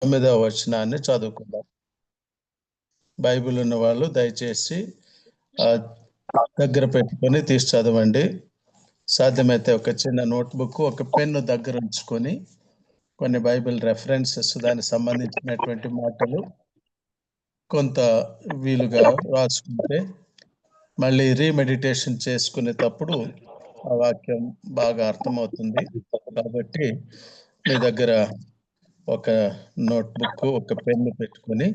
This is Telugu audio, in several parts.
9వ వచనాన్ని చదువుకుందాం. బైబిల్ ఉన్న వాళ్ళు దయచేసి దగ్గర పెట్టుకొని తీసి చదవండి. సాధ్యమైతే ఒక చిన్న నోట్బుక్, ఒక పెన్ను దగ్గర ఉంచుకొని కొన్ని బైబిల్ రెఫరెన్సెస్, దానికి సంబంధించినటువంటి మాటలు కొంత వీలుగా రాసుకుంటే మళ్ళీ రీమెడిటేషన్ చేసుకునేటప్పుడు ఆ వాక్యం బాగా అర్థమవుతుంది. కాబట్టి మీ దగ్గర ఒక నోట్బుక్, ఒక పెన్ను పెట్టుకొని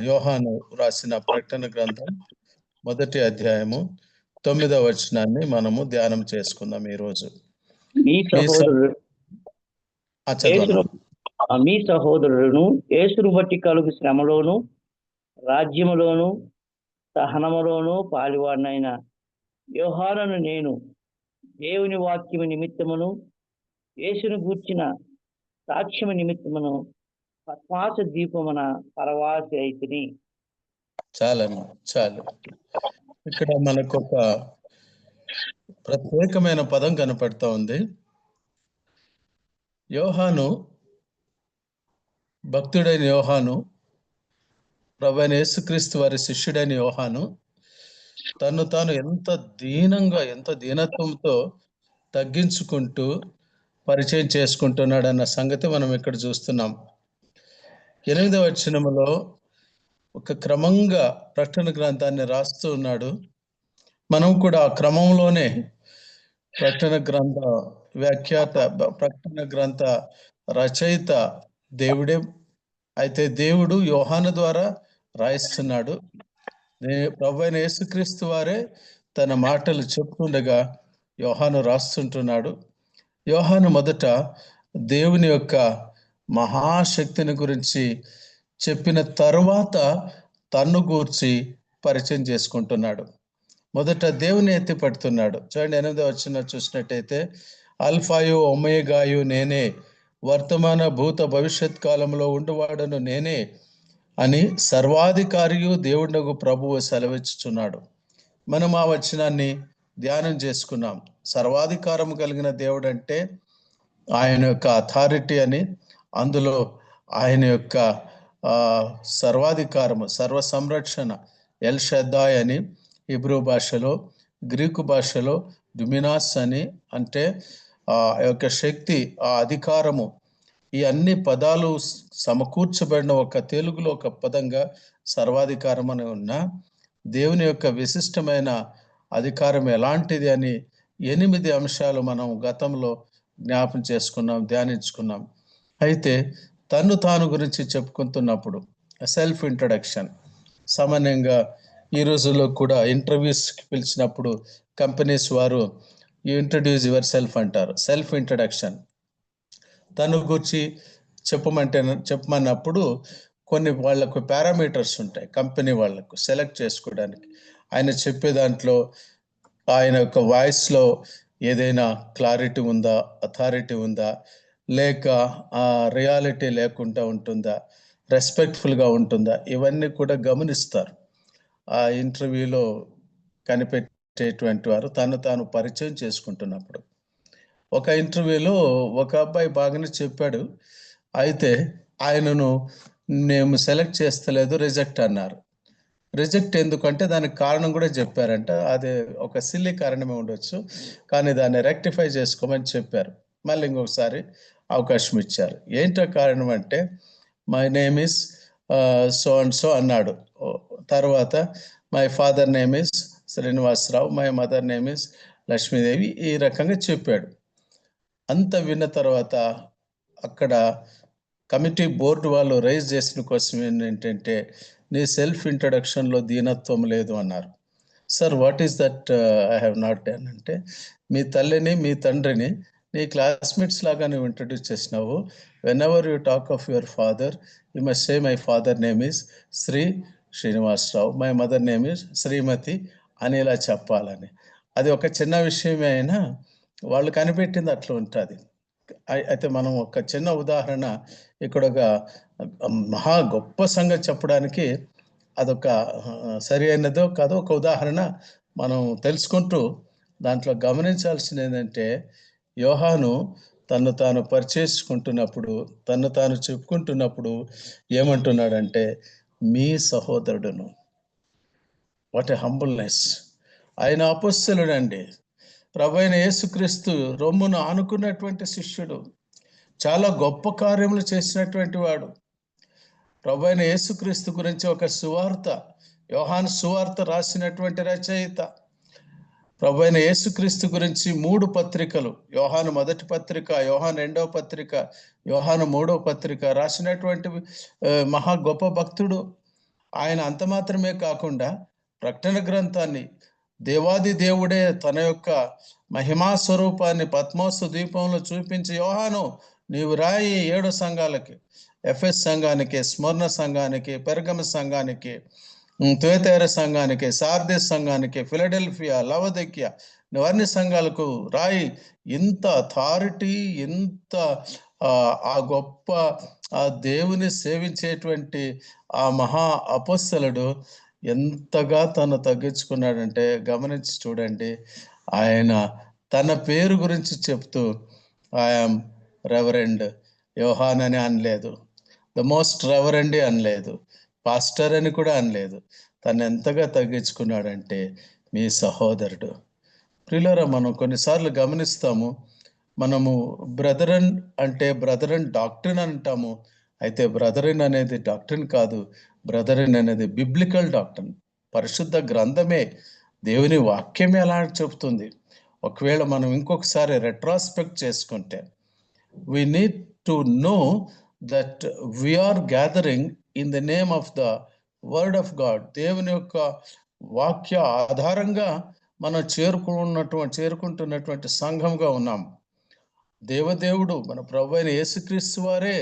యోహాను రాసిన ప్రకటన గ్రంథం 1వ అధ్యాయము 9వ వచనాన్ని మనము ధ్యానం చేసుకుందాం ఈరోజు. మీ సహోదరులను యేసును బట్టి కలుగు శ్రమలోను రాజ్యములోను సహనములోను పాలివాడినైన యోహానును నేను దేవుని వాక్యము నిమిత్తమును యేసును గూర్చిన సాక్ష్యము నిమిత్తమును పద్మాస దీపమున పరవాసి అయితిని. చాలు. ఇక్కడ మనకు ఒక ప్రత్యేకమైన పదం కనపడుతూ ఉంది. యోహాను, భక్తుడైన యోహాను, ప్రభువైన యేసుక్రీస్తు వారి శిష్యుడైన యోహాను తను తాను ఎంత దీనత్వంతో తగ్గించుకుంటూ పరిచయం చేసుకుంటున్నాడన్న సంగతి మనం ఇక్కడ చూస్తున్నాం. 8వ వచనములో ఒక క్రమంగా ప్రకటన గ్రంథాన్ని రాస్తూ ఉన్నాడు. మనం కూడా ఆ క్రమంలోనే ప్రకటన గ్రంథ వ్యాఖ్యాత, ప్రకటన గ్రంథ రచయిత దేవుడే. అయితే దేవుడు యోహాను ద్వారా రాయిస్తున్నాడు. ప్రభువైన యేసుక్రీస్తు వారే తన మాటలు చెప్పుకుండగా యోహాను రాస్తుంటున్నాడు. యోహాను మొదట దేవుని యొక్క మహాశక్తిని గురించి చెప్పిన తరువాత తన్ను గూర్చి పరిచయం చేసుకుంటున్నాడు. మొదట దేవుని ఎత్తి పడుతున్నాడు. చూడండి, 8వ వచనం చూసినట్టయితే, అల్ఫాయు ఒమేగాయు నేనే, వర్తమాన భూత భవిష్యత్ కాలంలో ఉండువాడను నేనే అని సర్వాధికారియు దేవుడగు ప్రభువు సెలవిచ్చుచున్నాడు. మనం ఆ వచనాన్ని ధ్యానం చేసుకున్నాం. సర్వాధికారం కలిగిన దేవుడు అంటే ఆయన యొక్క అథారిటీ అని, అందులో ఆయన యొక్క సర్వాధికారము, సర్వ సంరక్షణ, ఎల్ షద్దాయ్ అని హిబ్రూ భాషలో, గ్రీకు భాషలో దుమినాస్ అని, అంటే ఆ యొక్క శక్తి, ఆ అధికారము, ఈ అన్ని పదాలు సమకూర్చబడిన ఒక తెలుగులో ఒక పదంగా సర్వాధికారం అని ఉన్న దేవుని యొక్క విశిష్టమైన అధికారం ఎలాంటిది అని 8 అంశాలు మనం గతంలో జ్ఞాపం చేసుకున్నాం, ధ్యానించుకున్నాం. అయితే తను తాను గురించి చెప్పుకుంటున్నప్పుడు సెల్ఫ్ ఇంట్రడక్షన్, సామాన్యంగా ఈ రోజుల్లో కూడా ఇంటర్వ్యూస్కి పిలిచినప్పుడు కంపెనీస్ వారు యూ ఇంట్రడ్యూస్ యువర్ సెల్ఫ్ అంటారు. సెల్ఫ్ ఇంట్రడక్షన్, తను గురించి చెప్పమన్నప్పుడు కొన్ని వాళ్లకు పారామీటర్స్ ఉంటాయి. కంపెనీ వాళ్లకు సెలెక్ట్ చేసుకోవడానికి ఆయన చెప్పే దాంట్లో ఆయన యొక్క వాయిస్లో ఏదైనా క్లారిటీ ఉందా, అథారిటీ ఉందా, లేక రియాలిటీ లేకుండా ఉంటుందా, రెస్పెక్ట్ఫుల్గా ఉంటుందా, ఇవన్నీ కూడా గమనిస్తారు ఆ ఇంటర్వ్యూలో కనిపెట్టేటువంటి వారు తను తాను పరిచయం చేసుకుంటున్నప్పుడు. ఒక ఇంటర్వ్యూలో ఒక అబ్బాయి బాగానే చెప్పాడు. అయితే ఆయనను మేము సెలెక్ట్ చేస్తలేదు, రిజెక్ట్ అన్నారు. రిజెక్ట్ ఎందుకంటే దానికి కారణం కూడా చెప్పారంట. అది ఒక సిల్లీ కారణమే ఉండొచ్చు, కానీ దాన్ని రెక్టిఫై చేసుకోమని చెప్పారు. మళ్ళీ ఇంకొకసారి అవకాశం ఇచ్చారు. ఏంటో కారణం అంటే, my name is so and so అన్నాడు. తర్వాత my father name is Srinivasarao, my mother name is Lakshmidevi, ఈ రకంగా చెప్పాడు. అంత విన్న తర్వాత అక్కడ కమిటీ బోర్డు వాళ్ళు రైజ్ చేసిన క్వశ్చన్ ఏంటంటే, నీ సెల్ఫ్ ఇంట్రడక్షన్లో దీనత్వం లేదు అన్నారు. Sir, what is that I have not done అంటే, మీ తల్లిని మీ తండ్రిని నీ క్లాస్మేట్స్ లాగా నువ్వు ఇంట్రడ్యూస్ చేసినావు. Whenever you talk of your father, you must say my father name is Srinivasarao, my mother name is Shrimati అని ఇలా చెప్పాలని. అది ఒక చిన్న విషయమే అయినా వాళ్ళు కనిపెట్టింది అట్లా ఉంటుంది. అయితే మనం ఒక చిన్న ఉదాహరణ ఇక్కడ ఒక మహా గొప్ప సంగతి చెప్పడానికి అదొక సరి అయినదో కాదో ఒక ఉదాహరణ మనం తెలుసుకుంటూ దాంట్లో గమనించాల్సింది ఏంటంటే, యోహాను తను తాను పరిచయించుకుంటున్నప్పుడు, తను తాను చెప్పుకుంటున్నప్పుడు ఏమంటున్నాడంటే, మీ సహోదరుడును. What a humbleness! ఆయన అపొస్తలుడండి. ప్రభువైన యేసుక్రీస్తు రొమ్మును ఆనుకున్నటువంటి శిష్యుడు. చాలా గొప్ప కార్యములు చేసినటువంటి వాడు. ప్రభువైన యేసుక్రీస్తు గురించి ఒక సువార్త, యోహాను సువార్త రాసినటువంటి రచయిత. ప్రభువైన యేసుక్రీస్తు గురించి 3 పత్రికలు, యోహాను మొదటి పత్రిక, యోహాను రెండవ పత్రిక, యోహాను మూడవ పత్రిక రాసినటువంటి మహా గొప్ప భక్తుడు. ఆయన అంత మాత్రమే కాకుండా ప్రకటన గ్రంథాన్ని దేవాది దేవుడే తన యొక్క మహిమా స్వరూపాన్ని పద్మోసు ద్వీపంలో చూపించి, యోహాను నీవు రాయి 7 సంఘాలకి, ఎఫెస్ సంఘానికి, స్మరణ సంఘానికి, పెర్గమ సంఘానికి, తుయతైర సంఘానికి, సార్దిస్ సంఘానికి, ఫిలడెల్ఫియా, లవదకియా, అన్ని సంఘాలకు రాయి. ఇంత అథారిటీ, ఇంత ఆ గొప్ప ఆ దేవుని సేవించేటువంటి ఆ మహా అపొస్తలుడు ఎంతగా తను తగ్గించుకున్నాడంటే గమనించి చూడండి. ఆయన తన పేరు గురించి చెప్తూ ఐఎమ్ రెవరెండ్ యోహాన్ అని అనలేదు, ద మోస్ట్ రెవరెండ్ అనలేదు, పాస్టర్ అని కూడా అనలేదు. తను ఎంతగా తగ్గించుకున్నాడంటే మీ సహోదరుడు. ప్రియులారా, మనం కొన్నిసార్లు గమనిస్తాము, మనము బ్రదరన్ అంటే బ్రదరన్ డాక్ట్రిన్ అంటాము. అయితే బ్రదరన్ అనేది డాక్ట్రిన్ కాదు. బ్రదరన్ అనేది బిబ్లికల్ డాక్ట్రిన్. పరిశుద్ధ గ్రంథమే, దేవుని వాక్యమే అలా చెప్తుంది. ఒకవేళ మనం ఇంకొకసారి రెట్రాస్పెక్ట్ చేసుకుంటే, we need to know that we are gathering in the name of the word of God. దేవుని యొక్క వాక్య ఆధారంగా మనం చేరుకుంటున్నటువంటి సంఘంగా ఉన్నాం. దేవదేవుడు మన ప్రభువైన యేసుక్రీస్తు వారే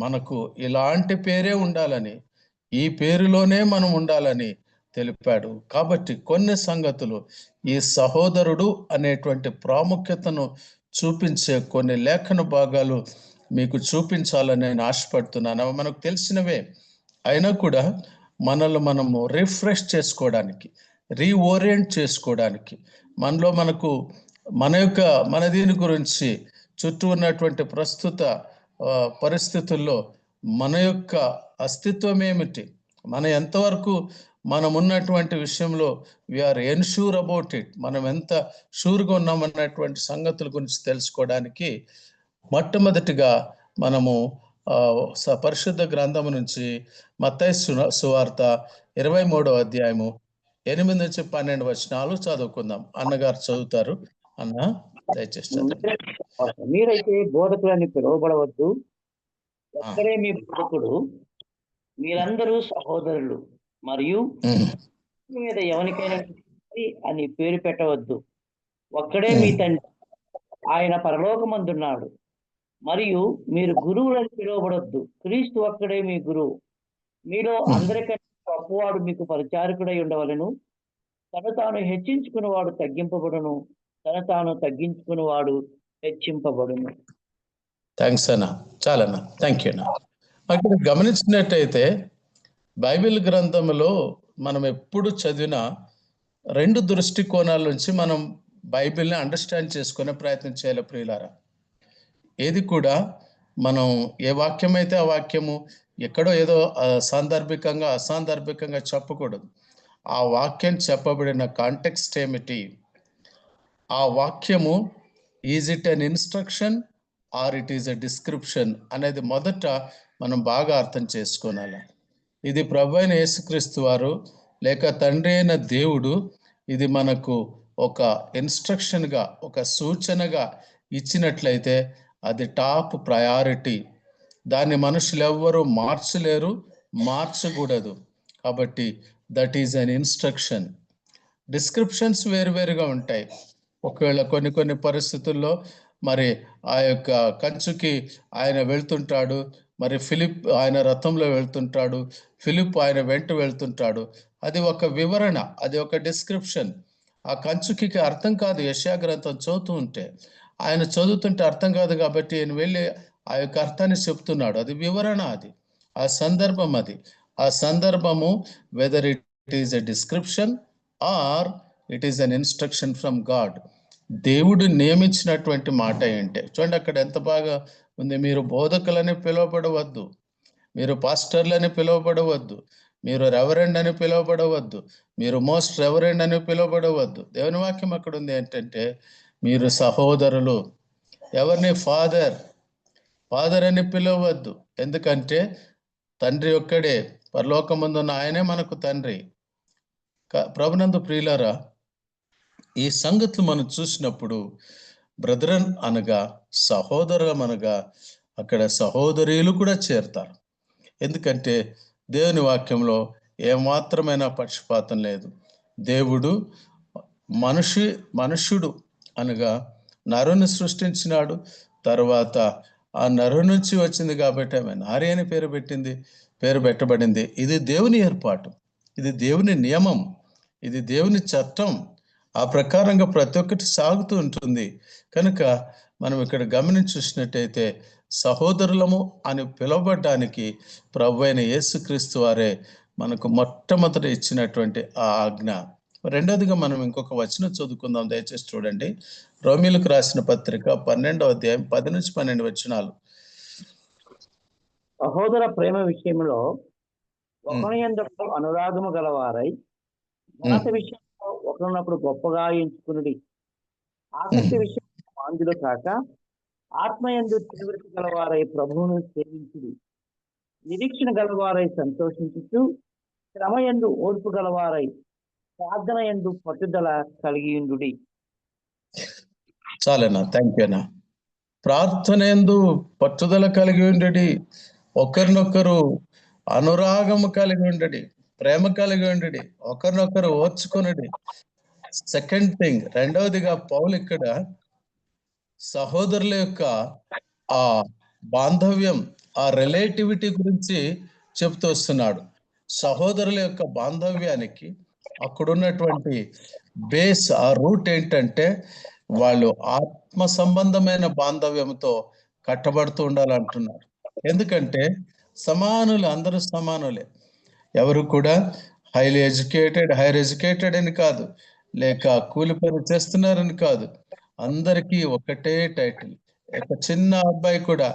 మనకు ఇలాంటి పేరే ఉండాలని, ఈ పేరులోనే మనం ఉండాలని తెలిపాడు. కాబట్టి కొన్ని సంగతులు, ఈ సహోదరుడు అనేటువంటి ప్రాముఖ్యతను చూపించే కొన్ని లేఖన భాగాలు మీకు చూపించాలని నేను ఆశపడుతున్నాను. అవి మనకు తెలిసినవే అయినా కూడా మనల్ని మనము రిఫ్రెష్ చేసుకోవడానికి, రీఓరియంట్ చేసుకోవడానికి, మనకు మన దీని గురించి చుట్టూ ఉన్నటువంటి ప్రస్తుత పరిస్థితుల్లో మన యొక్క అస్తిత్వం ఏమిటి, మన ఎంతవరకు మనం ఉన్నటువంటి విషయంలో వీఆర్ ఎన్ష్యూర్ అబౌట్ ఇట్, మనం ఎంత షూర్గా ఉన్నామన్నటువంటి సంగతుల గురించి తెలుసుకోవడానికి మొట్టమొదటిగా మనము పరిశుద్ధ గ్రంథము నుంచి మత్తయి సువార్త 23వ అధ్యాయము 8 నుంచి 12 వచనాలు చదువుకుందాం. అన్నగారు చదువుతారు. అన్న దయచేసి చదవండి. మీరైతే బోధకులని పిలువబడవద్దు, ఒక్కడే మీ బోధకుడు, మీరందరూ సహోదరులు, మరియు మీద ఎవరికైనా అని పేరు పెట్టవద్దు. ఒక్కడే మీ తండ్రి, ఆయన పరలోకమందున్నాడు. మరియు మీరు గురువులని పిలువబడొద్దు, క్రీస్తు ఒక్కడే మీ గురువు. మీలో అందరికంటే గొప్పవాడు మీకు పరిచారకుడై ఉండవలను. తను తాను హెచ్చించుకున్నవాడు తగ్గింపబడును, తను తాను తగ్గించుకున్నవాడు హెచ్చింపబడును. థ్యాంక్స్ అన్న, చాలన్నా, థ్యాంక్ యూ అన్న. అక్కడ గమనించినట్టయితే బైబిల్ గ్రంథంలో మనం ఎప్పుడు చదివిన 2 దృష్టికోణాల నుంచి మనం బైబిల్ని అండర్స్టాండ్ చేసుకునే ప్రయత్నం చేయాలి ప్రియులారా. ఏది కూడా మనం ఏ వాక్యం అయితే ఆ వాక్యము ఎక్కడో ఏదో సాందర్భికంగా అసాందర్భికంగా చెప్పకూడదు. ఆ వాక్యం చెప్పబడిన కాంటెక్స్ట్ ఏమిటి, ఆ వాక్యము is it an instruction or it is a description అనేది మొదట మనం బాగా అర్థం చేసుకోవాలి. ఇది ప్రభువైన యేసుక్రీస్తు వారు లేక తండ్రి అయిన దేవుడు ఇది మనకు ఒక ఇన్స్ట్రక్షన్గా, ఒక సూచనగా ఇచ్చినట్లయితే అది టాప్ ప్రయారిటీ. దాన్ని మనుషులు ఎవ్వరూ మార్చలేరు, మార్చకూడదు. కాబట్టి that is an instruction. Descriptions వేరువేరుగా ఉంటాయి. ఒకవేళ కొన్ని పరిస్థితుల్లో మరి ఆ యొక్క కంచుకి ఆయన వెళ్తుంటాడు, మరి ఫిలిప్ ఆయన రథంలో వెళ్తుంటాడు, ఫిలిప్ ఆయన వెంట వెళ్తుంటాడు. అది ఒక వివరణ, అది ఒక డిస్క్రిప్షన్. ఆ కంచుకి అర్థం కాదు. యెషయా గ్రంథం చదువుతూ ఉంటే, ఆయన చదువుతుంటే అర్థం కాదు కాబట్టి ఆయన వెళ్ళి ఆ యొక్క అర్థాన్ని చెప్తున్నాడు. అది వివరణ, అది ఆ సందర్భం, అది ఆ సందర్భము. Whether it is a description or it is an instruction from God. దేవుడు నియమించినటువంటి మాట ఏంటి? చూడండి అక్కడ ఎంత బాగా ఉంది. మీరు బోధకులని పిలువబడవద్దు, మీరు పాస్టర్లని పిలువబడవద్దు, మీరు రెవరెండ్ అని పిలువబడవద్దు, మీరు మోస్ట్ రెవరెండ్ అని పిలువబడవద్దు. దేవుని వాక్యం అక్కడ ఉంది ఏంటంటే మీరు సహోదరులు. ఎవరిని? ఫాదర్ అని పిలవద్దు. ఎందుకంటే తండ్రి ఒక్కడే, పరలోకమందున్న ఆయనే మనకు తండ్రి. ప్రభునందు ప్రియులారా, ఈ సంగతులు మనం చూసినప్పుడు బ్రదరన్ అనగా సహోదరులం అనగా అక్కడ సహోదరీలు కూడా చేరుతారు. ఎందుకంటే దేవుని వాక్యంలో ఏమాత్రమైన పక్షపాతం లేదు. దేవుడు మనుష్యుడు అనగా నరుని సృష్టించినాడు. తర్వాత ఆ నరు నుంచి వచ్చింది కాబట్టి ఆమె నారి అని పేరు పెట్టబడింది. ఇది దేవుని ఏర్పాటు, ఇది దేవుని నియమం, ఇది దేవుని చట్టం. ఆ ప్రకారంగా ప్రతి ఒక్కటి సాగుతూ ఉంటుంది. కనుక మనం ఇక్కడ గమనించి చూసినట్టయితే సహోదరులము అని పిలువబడ్డానికి ప్రభు అయిన యేసుక్రీస్తు వారే మనకు మొట్టమొదట ఇచ్చినటువంటి ఆ ఆజ్ఞ. రెండవదిగా మనం ఇంకొక వచనం చదువుకుందాం, దయచేసి చూడండి. రోమీలకు రాసిన పత్రిక 12వ అధ్యాయం 10 నుంచి 12 వచనాలు. సహోదర ప్రేమ విషయంలో ఒకరి యందు అనురాగము గలవారై మనస విషయంలో ఒకరినప్పుడు గొప్పగా ఎంచుకునుడి. ఆసక్తి విషయంలో మాంద్యులు కాక ఆత్మయందు తీవ్రత గలవారై ప్రభువును సేవించుడి. నిరీక్షణ గలవారై సంతోషించుచు, శ్రమయందు ఓర్పు గలవారై ప్రార్థన యందు పట్టుదల కలిగియుండుడి. చాలేనా? థ్యాంక్ యూ అన్నా. ప్రార్థన యందు పట్టుదల కలిగి ఉండడి, ఒకరినొకరు అనురాగము కలిగి ఉండడి, ప్రేమ కలిగి ఉండడి, ఒకరినొకరు ఓర్చుకునడి. సెకండ్ థింగ్, రెండవదిగా పౌలు ఇక్కడ సహోదరుల యొక్క ఆ బాంధవ్యం, ఆ రిలేటివిటీ గురించి చెప్తూ వస్తున్నాడు. సహోదరుల యొక్క బాంధవ్యానికి అక్కడున్నటువంటి బేస్, ఆ రూట్ ఏంటంటే వాళ్ళు ఆత్మ సంబంధమైన బాంధవ్యంతో కట్టబడుతూ ఉండాలంటున్నారు. ఎందుకంటే సమానులు, అందరూ సమానులే. ఎవరు కూడా హైర్ ఎడ్యుకేటెడ్ అని కాదు, లేక కూలి పని చేస్తున్నారని కాదు. అందరికీ ఒకటే టైటిల్. ఒక చిన్న అబ్బాయి కూడా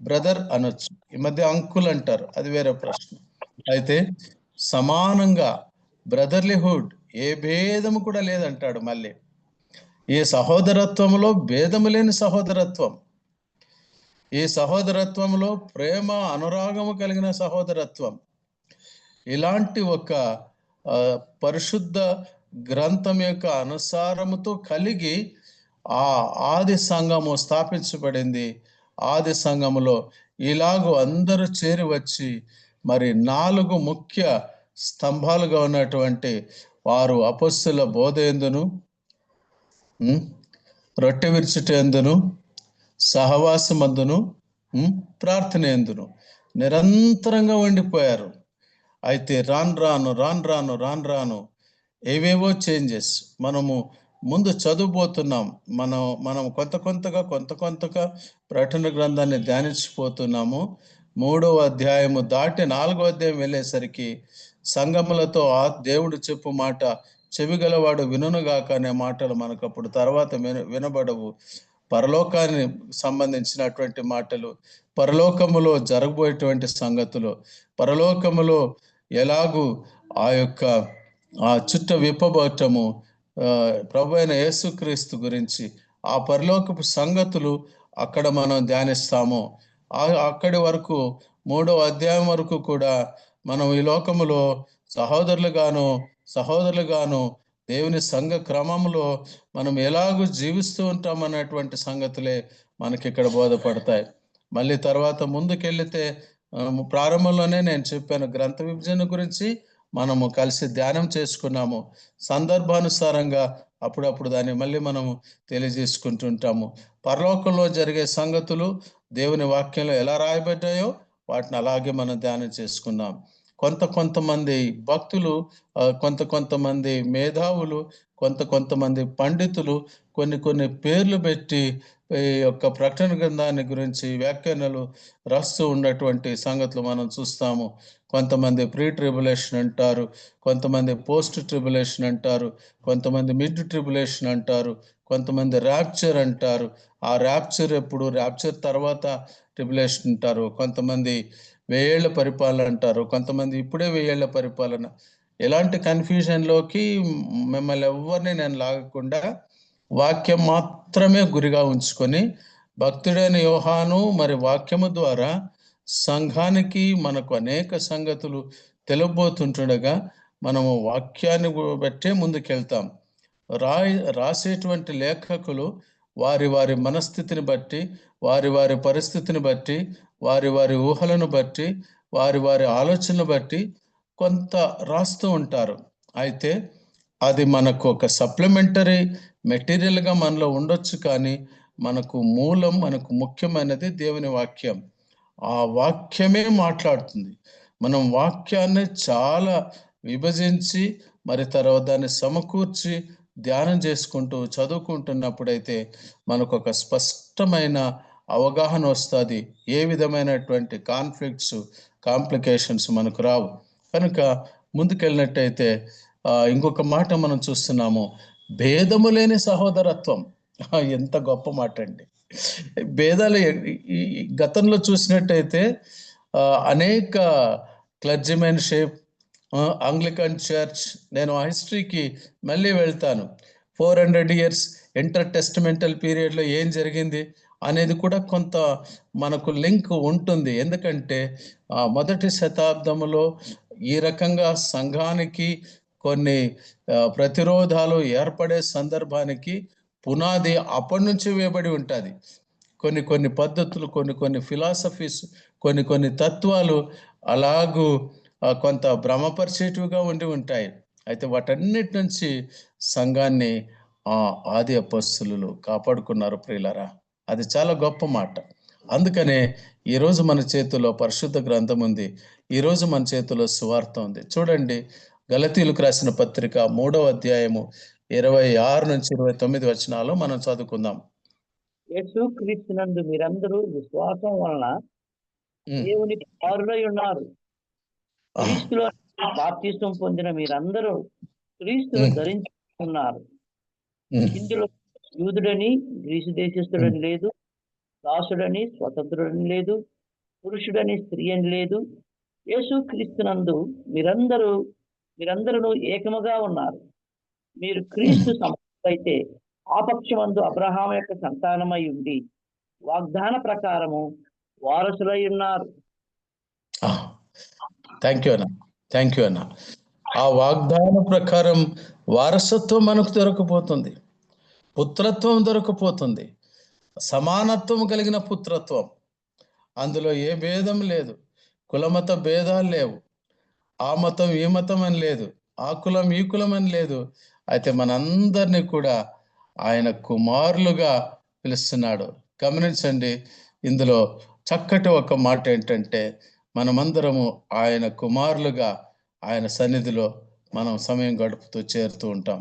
బ్రదర్ అనొచ్చు. ఈ మధ్య అంకుల్ అంటారు, అది వేరే ప్రశ్న. అయితే సమానంగా బ్రదర్లీహుడ్, ఏ భేదము కూడా లేదంటాడు. మళ్ళీ ఈ సహోదరత్వంలో భేదము లేని సహోదరత్వం, ఈ సహోదరత్వంలో ప్రేమ అనురాగము కలిగిన సహోదరత్వం. ఇలాంటి ఒక పరిశుద్ధ గ్రంథం యొక్క అనుసారముతో కలిగి ఆ ఆది సంఘము స్థాపించబడింది. ఆది సంఘములో ఇలాగూ అందరూ చేరి వచ్చి మరి 4 ముఖ్య స్తంభాలుగా ఉన్నటువంటి వారు అపొస్తలుల బోధ యందును, రొట్టె విరుచుట యందును, సహవాసమందును, ప్రార్థన యందును నిరంతరంగా ఉండిపోయారు. అయితే రాను రాను ఏవేవో చేంజెస్ మనము ముందు చదువుబోతున్నాం. మనం కొంతగా ప్రకటన గ్రంథాన్ని ధ్యానించిపోతున్నాము. 3వ అధ్యాయము దాటి 4వ అధ్యాయం వెళ్ళేసరికి సంగములతో ఆ దేవుడు చెప్పు మాట చెవిగలవాడు వినుగాక అనే మాటలు మనకు అప్పుడు తర్వాత వినబడవు. పరలోకాన్ని సంబంధించినటువంటి మాటలు, పరలోకములో జరగబోయేటువంటి సంగతులు, పరలోకములో ఎలాగూ ఆ యొక్క ఆ చుట్ట విప్పబోటము, ప్రభు అయిన యేసుక్రీస్తు గురించి, ఆ పరలోకపు సంగతులు అక్కడ మనం ధ్యానిస్తాము. అక్కడి వరకు 3వ అధ్యాయం వరకు కూడా మనం ఈ లోకములో సహోదరులుగాను దేవుని సంఘ క్రమంలో మనం ఎలాగూ జీవిస్తూ ఉంటాం అన్నటువంటి సంగతులే మనకి ఇక్కడ బోధపడతాయి. మళ్ళీ తర్వాత ముందుకెళ్తే ప్రారంభంలోనే నేను చెప్పాను, గ్రంథ విభజన గురించి మనము కలిసి ధ్యానం చేసుకున్నాము. సందర్భానుసారంగా అప్పుడప్పుడు దాన్ని మళ్ళీ మనము తెలియజేసుకుంటుంటాము. పరలోకంలో జరిగే సంగతులు దేవుని వాక్యంలో ఎలా రాయబడ్డాయో వాటిని అలాగే మనం ధ్యానం చేసుకున్నాం. కొంతమంది భక్తులు, కొంతమంది మేధావులు, కొంతమంది పండితులు కొన్ని పేర్లు పెట్టి ఈ యొక్క ప్రకటన గ్రంథాన్ని గురించి వ్యాఖ్యానాలు రాస్తూ ఉన్నటువంటి సంగతులు మనం చూస్తాము. కొంతమంది ప్రీ ట్రిబులేషన్ అంటారు, కొంతమంది పోస్ట్ ట్రిబులేషన్ అంటారు, కొంతమంది మిడ్ ట్రిబులేషన్ అంటారు, కొంతమంది ర్యాప్చర్ అంటారు. ఆ ర్యాప్చర్ ఎప్పుడు, ర్యాప్చర్ తర్వాత ట్రిబులేషన్ అంటారు. కొంతమంది 1000 ఏళ్ల పరిపాలన అంటారు. కొంతమంది ఇప్పుడే 1000 ఏళ్ల పరిపాలన. ఎలాంటి కన్ఫ్యూజన్‌లోకి మిమ్మల్ని ఎవ్వరిని నేను లాగకుండా వాక్యం మాత్రమే గురిగా ఉంచుకొని, భక్తుడైన యోహాను మరి వాక్యము ద్వారా సంఘానికి మనకు అనేక సంగతులు తెలుపబోతుంటుండగా మనము వాక్యాన్ని బట్టే ముందుకెళ్తాం. రాసేటువంటి లేఖకులు వారి వారి మనస్థితిని బట్టి, వారి వారి పరిస్థితిని బట్టి, వారి వారి ఊహలను బట్టి, వారి వారి ఆలోచనలు బట్టి కొంత రాస్తూ ఉంటారు. అయితే అది మనకు ఒక సప్లిమెంటరీ మెటీరియల్‌గా మనలో ఉండొచ్చు, కానీ మనకు మూలం, మనకు ముఖ్యమైనది దేవుని వాక్యం. ఆ వాక్యమే మాట్లాడుతుంది. మనం వాక్యాన్ని చాలా విభజించి మరి తర్వాత దాన్ని సమకూర్చి ధ్యానం చేసుకుంటూ చదువుకుంటున్నప్పుడైతే మనకు ఒక స్పష్టమైన అవగాహన వస్తుంది. ఏ విధమైనటువంటి కాంప్లికేషన్స్ మనకు రావు. కనుక ముందుకెళ్ళినట్టయితే ఇంకొక మాట మనం చూస్తున్నాము, భేదము లేని సహోదరత్వం. ఎంత గొప్ప మాట అండి. భేదాలు ఈ గతంలో చూసినట్టయితే అనేక క్లర్జిమెన్షిప్, ఆంగ్లికన్ చర్చ్, నేను ఆ హిస్టరీకి మళ్ళీ వెళ్తాను. 400 ఇయర్స్ ఇంటర్ టెస్టమెంటల్ పీరియడ్లో ఏం జరిగింది అనేది కూడా కొంత మనకు లింక్ ఉంటుంది. ఎందుకంటే మొదటి శతాబ్దంలో ఈ రకంగా సంఘానికి కొన్ని ప్రతిరోధాలు ఏర్పడే సందర్భానికి పునాది అప్పటి నుంచి వేయబడి ఉంటుంది. కొన్ని కొన్ని పద్ధతులు, కొన్ని కొన్ని ఫిలాసఫీస్, కొన్ని కొన్ని తత్వాలు అలాగూ కొంత భ్రమపరిచేటివిగా ఉండి ఉంటాయి. అయితే వాటన్నిటి నుంచి సంఘాన్ని ఆది అపొస్తలులు కాపాడుకున్నారు ప్రియులారా. అది చాలా గొప్ప మాట. అందుకనే ఈరోజు మన చేతిలో పరిశుద్ధ గ్రంథం ఉంది. ఈరోజు మన చేతిలో సువార్త ఉంది. చూడండి, గలతీయులకు రాసిన పత్రిక 3వ అధ్యాయము 26-29 వచనాలు మనం చదువుకుందాం. యేసుక్రీస్తునందు మీరందరూ విశ్వాసం వలన దేవునికి కుమారులై ఉన్నారు. క్రీస్తులో బాప్తిసం పొందిన మీరందరూ క్రీస్తును ధరించి ఉన్నారు. ఇందులో యూదుడని గ్రీసు దేశస్థుడని లేదు, దాసుడని స్వతంత్రుడని లేదు, పురుషుడని స్త్రీ అని లేదు. యేసుక్రీస్తునందు మీరందరూ ఏకముగా ఉన్నారు. మీరు క్రీస్తు అయితే ఆ పక్షమందు అబ్రహాము యొక్క సంతానమై ఉండి వాగ్దాన ప్రకారము వారసులై ఉన్నారు. థ్యాంక్ యూ అన్న. ఆ వాగ్దాన ప్రకారం వారసత్వం మనకు దొరకపోతుంది, పుత్రత్వం దొరకపోతుంది, సమానత్వం కలిగిన పుత్రత్వం. అందులో ఏ భేదం లేదు, కులమత భేదాలు లేవు, ఆ మతం ఈ మతం అని లేదు, ఆ కులం ఈ కులం అని లేదు. అయితే మనందరినీ కూడా ఆయన కుమారులుగా పిలుస్తున్నాడు. గమనించండి, ఇందులో చక్కటి ఒక మాట ఏంటంటే, మనమందరము ఆయన కుమారులుగా ఆయన సన్నిధిలో మనం సమయం గడుపుతూ చేరుతూ ఉంటాం.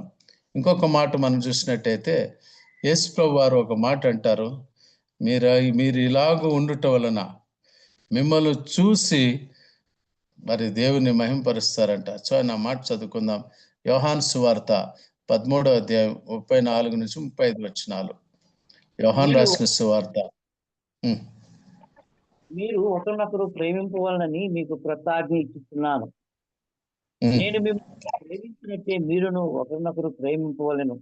ఇంకొక మాట మనం చూసినట్టయితే యేసుప్రభు వారు ఒక మాట అంటారు, మీరు ఇలాగూ ఉండటం వలన మిమ్మల్ని చూసి మరి దేవుని మహింపరుస్తారంట. నా మాట చదువుకుందాం. యోహాను సువార్త 13వ అధ్యాయం 34-35 వచనాలు. యోహాను రాసిన సువార్త. మీరు ఒకరినొకరు ప్రేమింపవాలని మీకు ప్రత్యాజ్ఞ ఇస్తున్నాను. నేను మిమ్మల్ని ప్రేమించినట్టే మీరును ఒకరినొకరు ప్రేమింపవలెను.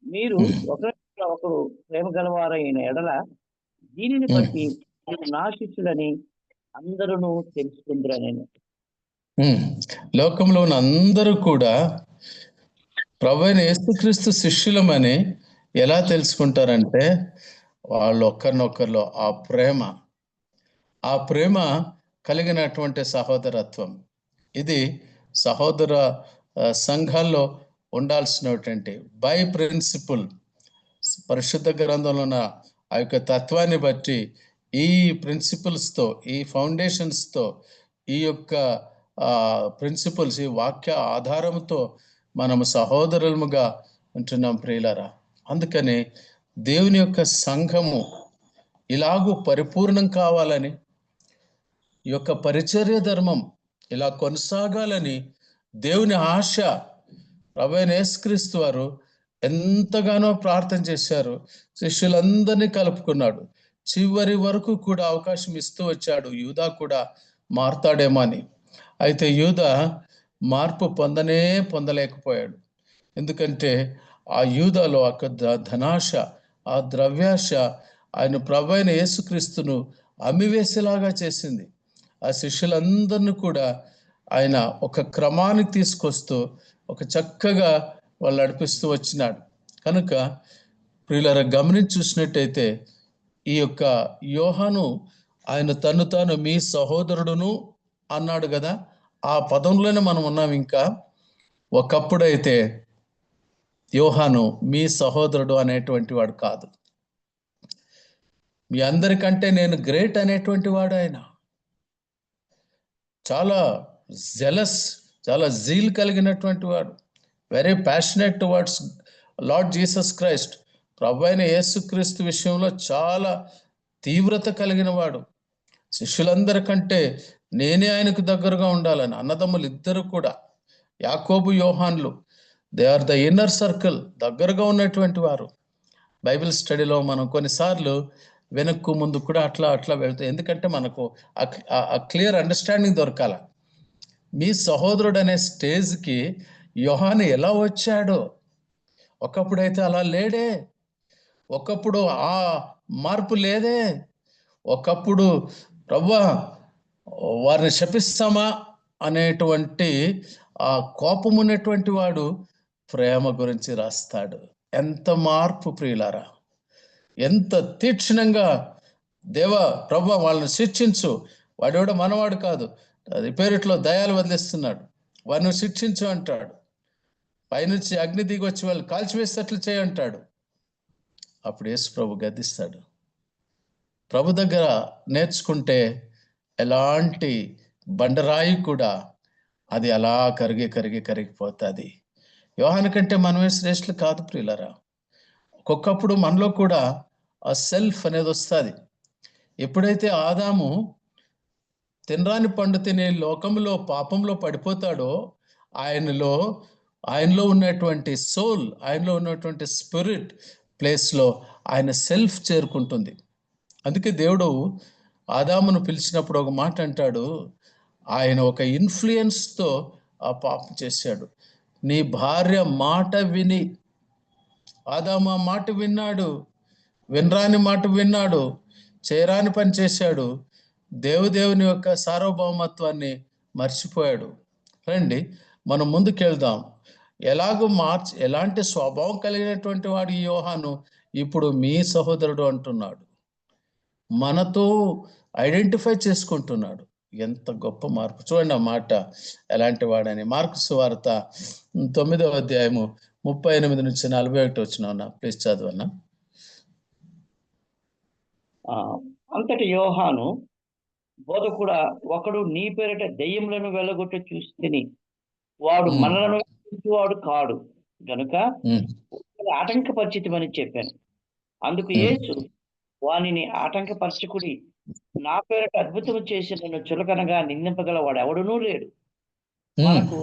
మీరు ఒకరు ప్రేమ గలవారైన ఎడల దీనిని బట్టి నా శిష్యులని అందరూ తెలుసుకుందరా. నేను లోకంలో ఉన్న అందరూ కూడా ప్రభువైన యేసుక్రీస్తు శిష్యులమని ఎలా తెలుసుకుంటారంటే, వాళ్ళు ఒకరినొకరిలో ఆ ప్రేమ కలిగినటువంటి సహోదరత్వం. ఇది సహోదర సంఘాల్లో ఉండాల్సినటువంటి బై ప్రిన్సిపుల్. పరిశుద్ధ గ్రంథంలో ఉన్న ఆ యొక్క తత్వాన్ని బట్టి, ఈ ప్రిన్సిపల్స్తో, ఈ ఫౌండేషన్స్తో, ఈ యొక్క ప్రిన్సిపల్స్, ఈ వాక్య ఆధారంతో మనము సహోదరులముగా ఉంటున్నాం ప్రియులారా. అందుకని దేవుని యొక్క సంఘము ఇలాగూ పరిపూర్ణం కావాలని, ఈ యొక్క పరిచర్య ధర్మం ఇలా కొనసాగాలని దేవుని ఆశ ప్రభువైన యేసుక్రీస్తు వారు ఎంతగానో ప్రార్థన చేశారు. శిష్యులందరినీ కలుపుకున్నాడు. చివరి వరకు కూడా అవకాశం ఇస్తూ వచ్చాడు, యూదా కూడా మారుతాడేమో అని. అయితే యూదా మార్పు పొందలేకపోయాడు. ఎందుకంటే ఆ యూదాలో ధనాశ, ఆ ద్రవ్యాశ ఆయన ప్రభువైన యేసుక్రీస్తును అమ్మివేసేలాగా చేసింది. ఆ శిష్యులందరినీ కూడా ఆయన ఒక క్రమానికి తీసుకొస్తూ ఒక చక్కగా వాళ్ళు నడిపిస్తూ వచ్చినాడు. కనుక ప్రియులారా, గమనించి చూసినట్టయితే ఈ యొక్క యోహాను ఆయన తను తాను మీ సహోదరుడును అన్నాడు కదా, ఆ పదంలోనే మనం ఉన్నాం. ఇంకా ఒకప్పుడైతే యోహాను మీ సహోదరుడు అనేటువంటి వాడు కాదు. మీ అందరికంటే నేను గ్రేట్ అనేటువంటి వాడు ఆయన. చాలా జెలస్, చాలా జీల్ కలిగినటువంటి వాడు. Very passionate towards Lord Jesus Christ. ప్రభు అయిన యేసుక్రీస్తు విషయంలో చాలా తీవ్రత కలిగిన వాడు. శిష్యులందరికంటే నేనే ఆయనకు దగ్గరగా ఉండాలని అన్నదమ్ములు ఇద్దరు కూడా, యాకోబు యోహాన్లు, they are the inner circle, దగ్గరగా ఉన్నటువంటి వారు. బైబిల్ స్టడీలో మనం కొన్నిసార్లు వెనక్కు ముందు కూడా అట్లా వెళ్తాం. ఎందుకంటే మనకు ఆ క్లియర్ అండర్స్టాండింగ్ దొరకాల. మీ సహోదరుడు అనే స్టేజ్కి యోహాను ఎలా వచ్చాడో, ఒకప్పుడైతే అలా లేడే. ఒకప్పుడు ఆ మార్పు లేదే. ఒకప్పుడు ప్రభువా వారిని శపిస్తామా అనేటువంటి ఆ కోపం ఉన్నటువంటి వాడు ప్రేమ గురించి రాస్తాడు. ఎంత మార్పు ప్రియులారా! ఎంత తీక్షణంగా, దేవా ప్రభువా వాళ్ళని శిక్షించు, వాడెవడో మనవాడు కాదు, అది పేరిట్లో దయాలు వదిలిస్తున్నాడు, వారిని శిక్షించు అంటాడు. పైనుంచి అగ్ని దిగి వచ్చి వాళ్ళు కాల్చివేసేట్లు చేయంటాడు. అప్పుడు యేసు ప్రభు గద్దిస్తాడు. ప్రభు దగ్గర నేర్చుకుంటే ఎలాంటి బండరాయి కూడా అది అలా కరిగిపోతుంది. యోహాను కంటే మనమే శ్రేష్ఠులు కాదు ప్రియులారా. ఒక్కొక్కప్పుడు మనలో కూడా ఆ సెల్ఫ్ అనేది వస్తుంది. ఎప్పుడైతే ఆదాము తినరాని పండు తినే లోకంలో పాపంలో పడిపోతాడో, ఆయనలో ఉన్నటువంటి సోల్, ఆయనలో ఉన్నటువంటి స్పిరిట్ ప్లేస్లో ఆయన సెల్ఫ్ చేరుకుంటుంది. అందుకే దేవుడు ఆదామును పిలిచినప్పుడు ఒక మాట అంటాడు, ఆయన ఒక ఇన్ఫ్లుయెన్స్తో ఆ పాపం చేశాడు. నీ భార్య మాట విని, ఆదాము ఆ మాట విన్నాడు, వినరాని మాట విన్నాడు, చేయరాని పని చేశాడు, దేవుని యొక్క సార్వభౌమత్వాన్ని మర్చిపోయాడు. రండి మనం ముందుకెళ్దాం. ఎలాంటి స్వభావం కలిగినటువంటి వాడు ఈ యోహాను ఇప్పుడు మీ సహోదరుడు అంటున్నాడు, మనతో ఐడెంటిఫై చేసుకుంటున్నాడు. ఎంత గొప్ప మార్పు చూడండి ఆ మాట ఎలాంటి వాడని. మార్కు సువార్త 9వ అధ్యాయము 38 నుంచి 41 వచ్చిన ప్లీజ్ చదవన్నా. అంతటి యోహాను బోధకుడా, ఒకడు నీ పేరిట దెయ్యములను వెళ్ళగొట్టి చూస్తేని వాడు మనలను వాడు కాడు గనుక ఆటంకపరిచితమని చెప్పాను. అందుకు యేసు, వానిని ఆటంకపరచుకుడి, నా పేరిట అద్భుతం చేసి నన్ను చులకనగా నిందింపగల వాడు ఎవడునూ లేడు. మనకు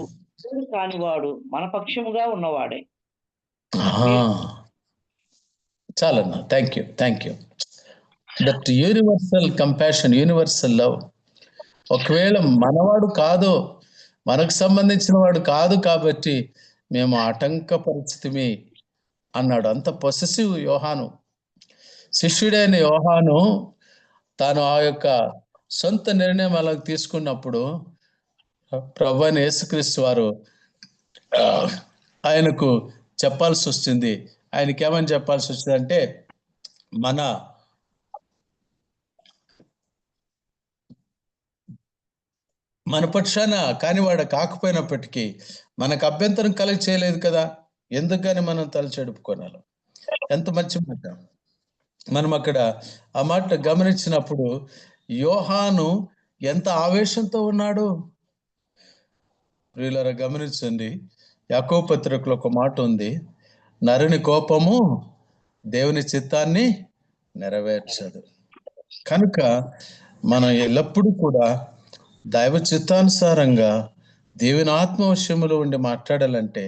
కాని వాడు మన పక్షముగా ఉన్నవాడే. చాలన్నా, thank you. That universal compassion, universal love. ఒకవేళ మనవాడు కాదో, మనకు సంబంధించిన వాడు కాదు కాబట్టి మేము ఆటంకపరిచితిమి అన్నాడు. అంత పొసెసివ్ యోహాను. శిష్యుడైన యోహాను తాను ఆ యొక్క సొంత నిర్ణయం అలా తీసుకున్నప్పుడు ప్రభువైన యేసుక్రీస్తు వారు ఆయనకు చెప్పాల్సి వచ్చింది. ఆయనకి ఏమని చెప్పాల్సి వచ్చిందంటే, మన పక్షాన కానివాడు కాకపోయినప్పటికీ మనకు అభ్యంతరం కలిగి చేయలేదు కదా, ఎందుకని మనం తలచెడుపుకోనాలి. ఎంత మంచి మాట. మనం అక్కడ ఆ మాట గమనించినప్పుడు యోహాను ఎంత ఆవేశంతో ఉన్నాడు. ప్రియులారా గమనించండి, యాకోబు పత్రికలో ఒక మాట ఉంది, నరుని కోపము దేవుని చిత్తాన్ని నెరవేర్చదు. కనుక మనం ఎల్లప్పుడూ కూడా దైవ చిత్తానుసారంగా దేవుని ఆత్మ విషయంలో ఉండి మాట్లాడాలంటే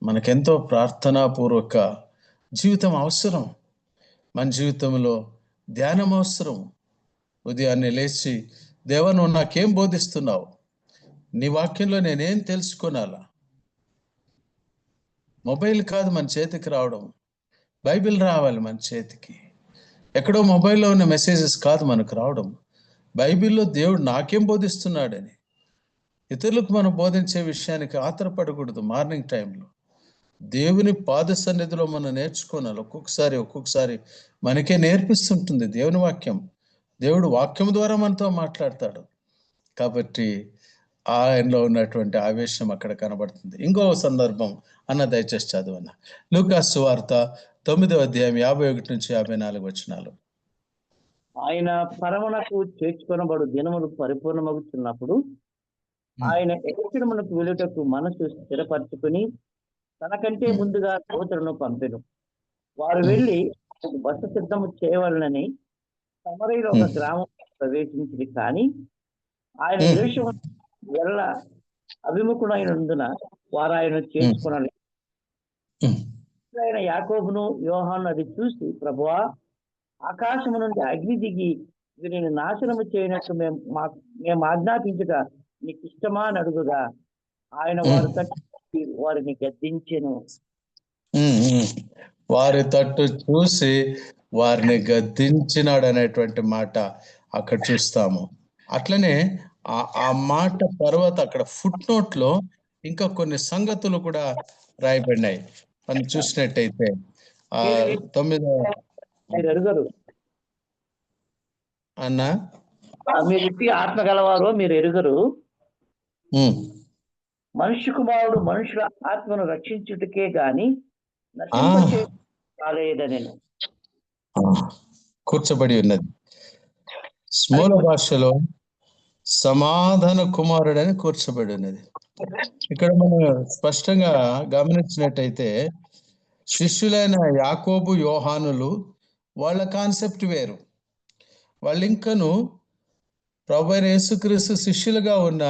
మనకెంతో ప్రార్థనాపూర్వక జీవితం అవసరం. మన జీవితంలో ధ్యానం అవసరం. ఉదయాన్నే లేచి, దేవా నువ్వు నాకేం బోధిస్తున్నావు, నీ వాక్యంలో నేనేం తెలుసుకోనాలా. మొబైల్ కాదు మన చేతికి రావడం, బైబిల్ రావాలి మన చేతికి. ఎక్కడో మొబైల్లో ఉన్న మెసేజెస్ కాదు మనకు రావడం, బైబిల్లో దేవుడు నాకేం బోధిస్తున్నాడని. ఇతరులకు మనం బోధించే విషయానికి ఆతరపడకూడదు. మార్నింగ్ టైంలో దేవుని పాద సన్నిధిలో మనం నేర్చుకోనాలి. ఒక్కొక్కసారి మనకే నేర్పిస్తుంటుంది దేవుని వాక్యం. దేవుడు వాక్యం ద్వారా మనతో మాట్లాడతాడు. కాబట్టి ఆయనలో ఉన్నటువంటి ఆవేశం అక్కడ కనబడుతుంది. ఇంకో సందర్భం దయచేసి చదువన్న. లూకాసు సువార్త 9వ అధ్యాయం 51 నుంచి 54 వచనాలు. ఆయన పరమునకు చేర్చుకొనబడు దినములు పరిపూర్ణమగుతున్నప్పుడు ఆయన ఎరుషలేమునకు వెళ్ళుటకు మనసు స్థిరపరచుకుని తనకంటే ముందుగా దూతలను పంపెను. వారు వెళ్ళి బస సిద్ధము చేయవలనని సమరయులో ఒక గ్రామం ప్రవేశించింది. కానీ ఆయన ఎరుషలేము వెళ్ళ అభిముఖుడైనందున వారు ఆయన చేర్చుకునలేదు. ఆయన యాకోబును యోహాను అది చూసి, ప్రభువా, ఆకాశము నుండి అగ్ని దిగి వీరిని నాశనము చేయనట్లు మేము ఆజ్ఞాపించుట నీకు ఇష్టమా అని అడుగుగా ఆయన వారిని గద్దించెను. వారి తట్టు చూసి వారిని గద్దించినాడు అనేటువంటి మాట అక్కడ చూస్తాము. అట్లనే ఆ మాట తర్వాత అక్కడ ఫుట్ నోట్ లో ఇంకా కొన్ని సంగతులు కూడా రాయబడినాయి. మనం చూసినట్టయితే 9వ మీరు ఎరుగరు అన్నా, మీరు ఆత్మ గలవారు మీరు ఎరుగరు. మనుష్య కుమారుడు మనుషుల ఆత్మను రక్షించుటకే గాని రాలేదని కూర్చబడి ఉన్నది. మూల భాషలో సమాధాన కుమారుడని కూర్చబడి ఉన్నది. ఇక్కడ మనం స్పష్టంగా గమనించినట్టయితే శిష్యులైన యాకోబు యోహానులు వాళ్ళ కాన్సెప్ట్ వేరు. వాళ్ళు ఇంకను ప్రభువైన యేసుక్రీస్తు శిష్యులుగా ఉన్న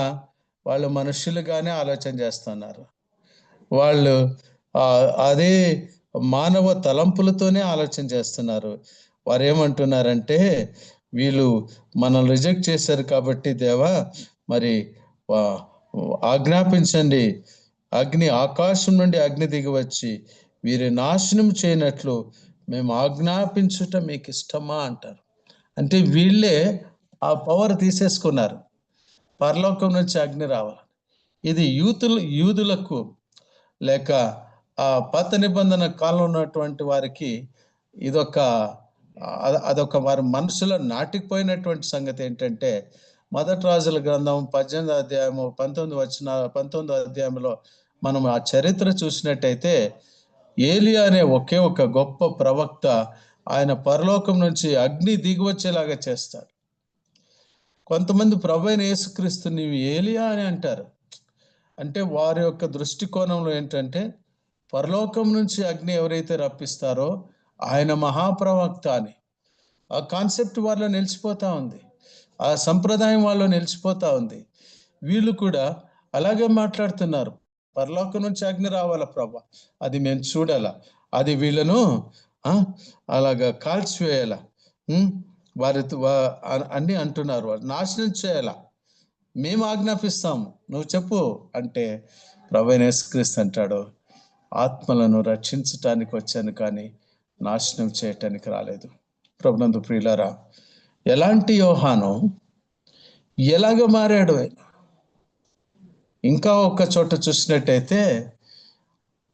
వాళ్ళు మనుష్యులుగానే ఆలోచన చేస్తున్నారు. వాళ్ళు అదే మానవ తలంపులతోనే ఆలోచన చేస్తున్నారు. వారు ఏమంటున్నారంటే, వీళ్ళు మనల్ని రిజెక్ట్ చేశారు కాబట్టి దేవా మరి ఆజ్ఞాపించండి, అగ్ని ఆకాశం నుండి అగ్ని దిగి వచ్చి వీరి నాశనం చేయనట్లు మేము ఆజ్ఞాపించుట మీకు ఇష్టమా అంటారు. అంటే వీళ్ళే ఆ పవర్ తీసేసుకున్నారు, పరలోకం నుంచి అగ్ని రావాలి. ఇది యూదులకు లేక ఆ పాత నిబంధన కాలంలో ఉన్నటువంటి వారికి అదొక వారి మనసులో నాటిపోయినటువంటి సంగతి. ఏంటంటే మొదటి రాజుల గ్రంథం 18వ అధ్యాయము 19వ అధ్యాయంలో మనం ఆ చరిత్ర చూసినట్టయితే ఏలియా అనే ఒకే ఒక గొప్ప ప్రవక్త ఆయన పరలోకం నుంచి అగ్ని దిగివచ్చేలాగా చేస్తాడు. కొంతమంది ప్రభువైన యేసుక్రీస్తు నీవు ఏలియా అని అంటారు. అంటే వారి యొక్క దృష్టికోణంలో ఏంటంటే పరలోకం నుంచి అగ్ని ఎవరైతే రప్పిస్తారో ఆయన మహాప్రవక్త అని. ఆ కాన్సెప్ట్ వాళ్ళలో నిలిచిపోతా ఉంది, ఆ సంప్రదాయం వాళ్ళు నిలిచిపోతా ఉంది. వీళ్ళు కూడా అలాగే మాట్లాడుతున్నారు, పరలోకం నుంచి అగ్ని రావాలా ప్రభా, అది మేము చూడాలా, అది వీళ్ళను అలాగా కాల్చివేయాలా, వారి అన్ని అంటున్నారు, వారు నాశనం చేయాలా, మేము ఆజ్ఞాపిస్తాము, నువ్వు చెప్పు అంటే ప్రభువైన యేసుక్రీస్తు అంటాడు, ఆత్మలను రక్షించటానికి వచ్చాను కానీ నాశనం చేయటానికి రాలేదు. ప్రభునందు ప్రియులారా, ఎలాంటి యోహాను ఎలాగ మారాడు. ఇంకా ఒక చోట చూసినట్టయితే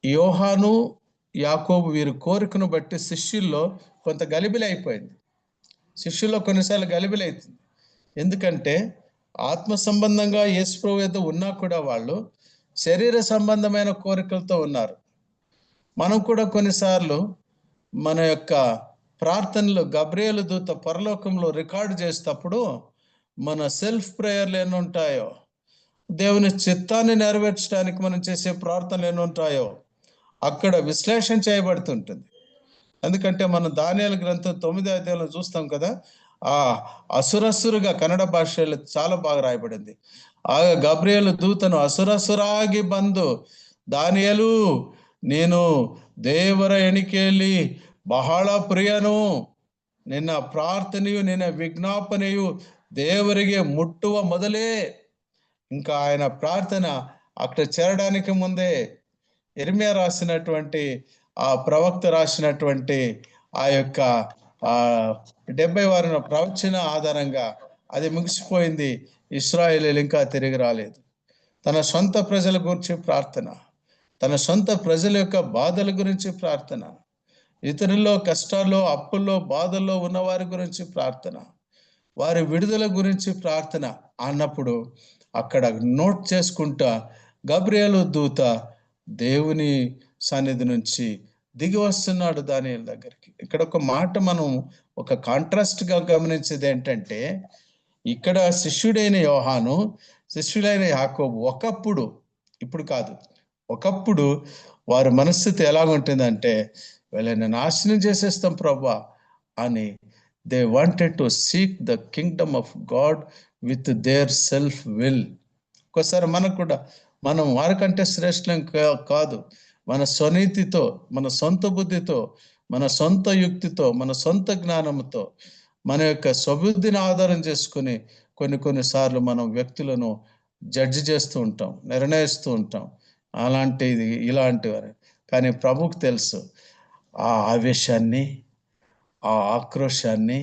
యోహాను యాకోబు వీరి కోరికను బట్టి శిష్యుల్లో కొంత గలిబిలి అయిపోయింది. శిష్యుల్లో కొన్నిసార్లు గలిబిలి అవుతుంది. ఎందుకంటే ఆత్మ సంబంధంగా యేసు ప్రభువు యొద్ద ఉన్నా కూడా వాళ్ళు శరీర సంబంధమైన కోరికలతో ఉన్నారు. మనం కూడా కొన్నిసార్లు మన యొక్క ప్రార్థనలు గబ్రియేలు దూత పరలోకంలో రికార్డు చేసేటప్పుడు మన సెల్ఫ్ ప్రేయర్లు ఎన్ని ఉంటాయో, దేవుని చిత్తాన్ని నెరవేర్చడానికి మనం చేసే ప్రార్థనలు ఎన్ని ఉంటాయో అక్కడ విశ్లేషణ చేయబడుతుంటుంది. ఎందుకంటే మనం దానియేలు గ్రంథం 9వ అధ్యాయంలో చూస్తాం కదా, ఆ అసురసురుగా కన్నడ భాషలో చాలా బాగా రాయబడింది. ఆ గబ్రియేలు దూతను అసురసురాగి బంధు దానియేలు ನೀನು ದೇವರ ಎಣಿಕೆಯಲ್ಲಿ ಬಹಳ ಪ್ರಿಯನು, ನಿನ್ನ ಪ್ರಾರ್ಥನೆಯು ನಿನ್ನ ವಿಜ್ಞಾಪನೆಯು దేవుರಿಗೆ ముట్టువ మొదలే. ఇంకా ఆయన ప్రార్థన అక్కడ చేరడానికి ముందే ఇర్మియా రాసినటువంటి, ఆ ప్రవక్త రాసినటువంటి ఆ యొక్క 70 ప్రవచన ఆధారంగా అది ముగిసిపోయింది. ఇశ్రాయేలీయులు ఇంకా తిరిగి రాలేదు. తన సొంత ప్రజల గురించి ప్రార్థన, తన సొంత ప్రజల యొక్క బాధల గురించి ప్రార్థన, ఇతరుల్లో కష్టాల్లో, అప్పుల్లో, బాధల్లో ఉన్న వారి గురించి ప్రార్థన, వారి విడుదల గురించి ప్రార్థన అన్నప్పుడు అక్కడ నోట్ చేసుకుంటా గబ్రియేలు దూత దేవుని సన్నిధి నుంచి దిగి వస్తున్నాడు దానియేలు దగ్గరికి. ఇక్కడ ఒక మాట మనం ఒక కాంట్రాస్ట్ గా గమనించేది ఏంటంటే, ఇక్కడ శిష్యుడైన యోహాను, శిష్యుడైన యాకోబు ఒకప్పుడు, ఇప్పుడు కాదు, ఒకప్పుడు వారి మనస్థితి ఎలాగుంటుందంటే, వీళ్ళని నాశనం చేసేస్తాం ప్రభా అని they wanted to seek the Kingdom of God with their self will. ఒక్కోసారి మనకు కూడా మనం వారికంటే శ్రేష్టం కాదు, మన స్వనీతితో, మన సొంత బుద్ధితో, మన సొంత యుక్తితో, మన సొంత జ్ఞానంతో, మన యొక్క స్వబుద్ధిని ఆధారం చేసుకుని కొన్నిసార్లు మనం వ్యక్తులను జడ్జి చేస్తూ ఉంటాం, నిర్ణయిస్తూ ఉంటాం, అలాంటిది ఇలాంటివి. కానీ ప్రభువుకు తెలుసు ఆ ఆవేశాన్ని, ఆ ఆక్రోశాన్ని,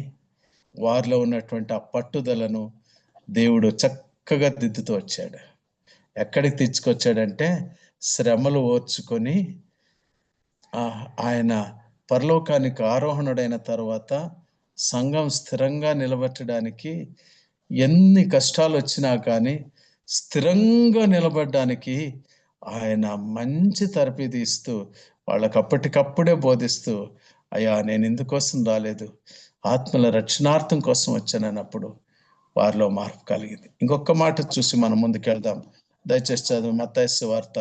వారిలో ఉన్నటువంటి ఆ పట్టుదలను దేవుడు చక్కగా దిద్దుతూ వచ్చాడు. ఎక్కడికి తెచ్చుకొచ్చాడంటే, శ్రమలు ఓర్చుకొని ఆయన పరలోకానికి ఆరోహణుడైన తర్వాత సంఘం స్థిరంగా నిలబెట్టడానికి, ఎన్ని కష్టాలు వచ్చినా కానీ స్థిరంగా నిలబడడానికి ఆయన మంచి తరబిది ఇస్తూ, వాళ్ళకి అప్పటికప్పుడే బోధిస్తూ, అయ్యా నేను ఇందుకోసం రాలేదు, ఆత్మల రక్షణార్థం కోసం వచ్చానన్నప్పుడు వారిలో మార్పు కలిగింది. ఇంకొక మాట చూసి మనం ముందుకెళ్దాం. దయచేసి చదువు మత్తయి సువార్త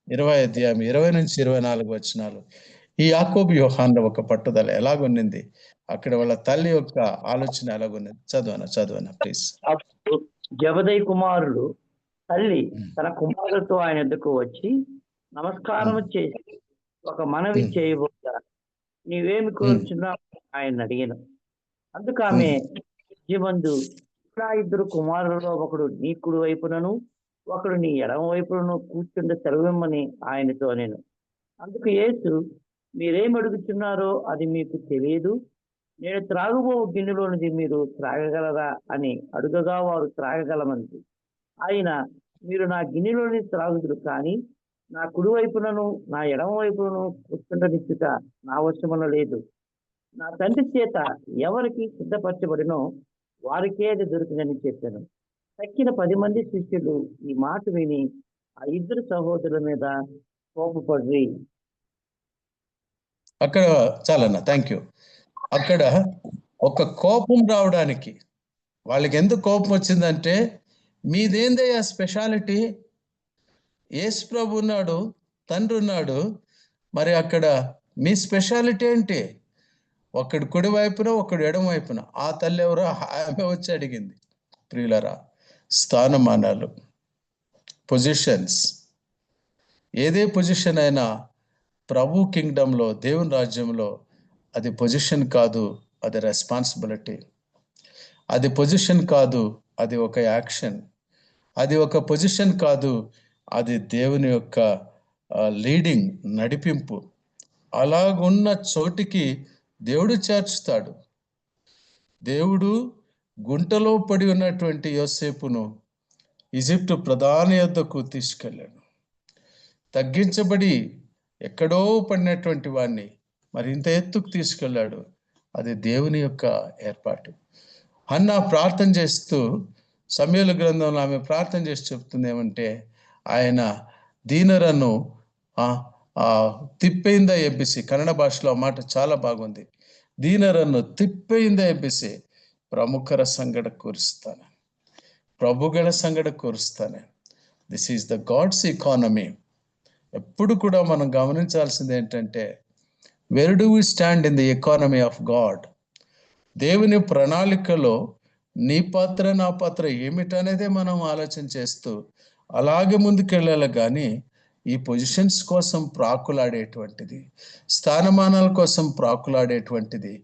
20 నుంచి 24 ఈ యాకోబు యోహాన్ల ఒక పట్టుదల ఎలాగొన్నింది, అక్కడ వాళ్ళ తల్లి యొక్క ఆలోచన ఎలాగొన్నది. చదువనా ప్లీజ్. జబదయి కుమారుడు తల్లి తన కుమారులతో ఆయన ఎద్దుకు వచ్చి నమస్కారం చేసి ఒక మనవి చేయబోతా, నీవేమి కోరుచున్నావు ఆయన అడిగాను. అందుకు ఆమె జీవందు, ఇలా 2 కుమారులలో ఒకడు నీ కుడి వైపునను ఒకడు నీ ఎడమ వైపునను కూర్చుండే సెలవిమ్మని ఆయనతో నేను. అందుకు యేసు, మీరేం అడుగుతున్నారో అది మీకు తెలియదు, నేను త్రాగుబో గిన్నెలోనిది మీరు త్రాగగలరా అని అడుగగా వారు త్రాగగలమంది. ఆయన, మీరు నా గిన్నెలోని త్రాగుదురు, కానీ నా కుడి వైపునను నా ఎడమ వైపునను కూర్చుండనిచ్చుట నా వశమున లేదు. నా తండ్రి చేత ఎవరికి సిద్ధపరచబడినో వారికే అది దొరికిందని చెప్పాను. తక్కిన 10 మంది శిష్యులు ఈ మాట విని ఆ 2 సహోదరుల మీద కోపపడి. అక్కడ చాలన్నా, థ్యాంక్ యూ. అక్కడ ఒక కోపం రావడానికి, వాళ్ళకి ఎందుకు కోపం వచ్చిందంటే, మీదేందయ్యా స్పెషాలిటీ, యేసు ప్రభు ఉన్నాడు, తండ్రి ఉన్నాడు, మరి అక్కడ మీ స్పెషాలిటీ ఏంటి? ఒకడు కుడి వైపున ఒకడు ఎడమ వైపున. ఆ తల్లి ఎవరో ఆమె వచ్చి అడిగింది. ప్రియులరా, స్థానమానాలు, పొజిషన్స్, ఏదే పొజిషన్ అయినా ప్రభు కింగ్డంలో, దేవుని రాజ్యంలో అది పొజిషన్ కాదు, అది రెస్పాన్సిబిలిటీ. అది పొజిషన్ కాదు, అది ఒక యాక్షన్. అది ఒక పొజిషన్ కాదు, అది దేవుని యొక్క లీడింగ్, నడిపింపు. అలాగున్న చోటికి దేవుడు చేర్చుతాడు. దేవుడు గుంటలో పడి ఉన్నటువంటి యోసేపును ఈజిప్టు ప్రధాని యొద్దకు తీసుకెళ్ళాడు. తగ్గించబడి ఎక్కడో పడినటువంటి వాడిని మరి ఇంత ఎత్తుకు తీసుకెళ్ళాడు. అది దేవుని యొక్క ఏర్పాటు. హన్నా ప్రార్థన చేస్తూ, సమూయేలు గ్రంథంలో ఆమె ప్రార్థన చేసి చెప్తుంది ఏమంటే, ఆయన దీనరను తిప్పైందా ఎబ్బిసి, కన్నడ భాషలో ఆ మాట చాలా బాగుంది. దీనరನ್ನು ತಿಪ್ಪೆಯಿಂದ ಎಬ್ಬಿಸಿ ಪ್ರಮುಖರ ಸಂಗಡ ಕೂರಿಸ್ತಾನೆ, ప్రభుಗಳ సంగడ కూరుస్తాನೆ. This is the God's economy. ఎప్పుడు కూడా మనం గమనించాల్సింది ఏంటంటే, where do we stand in the economy of God? దేవుని ప్రణాళికలో నీ పాత్ర నా పాత్ర ఏమిటనేదే మనం ఆలోచన చేస్తూ అలాగే ముందుకెళ్ళాలి. కానీ ఈ పొజిషన్స్ కోసం ప్రాకులాడేటువంటిది, స్థానమానాల కోసం ప్రాకులాడేటువంటిది,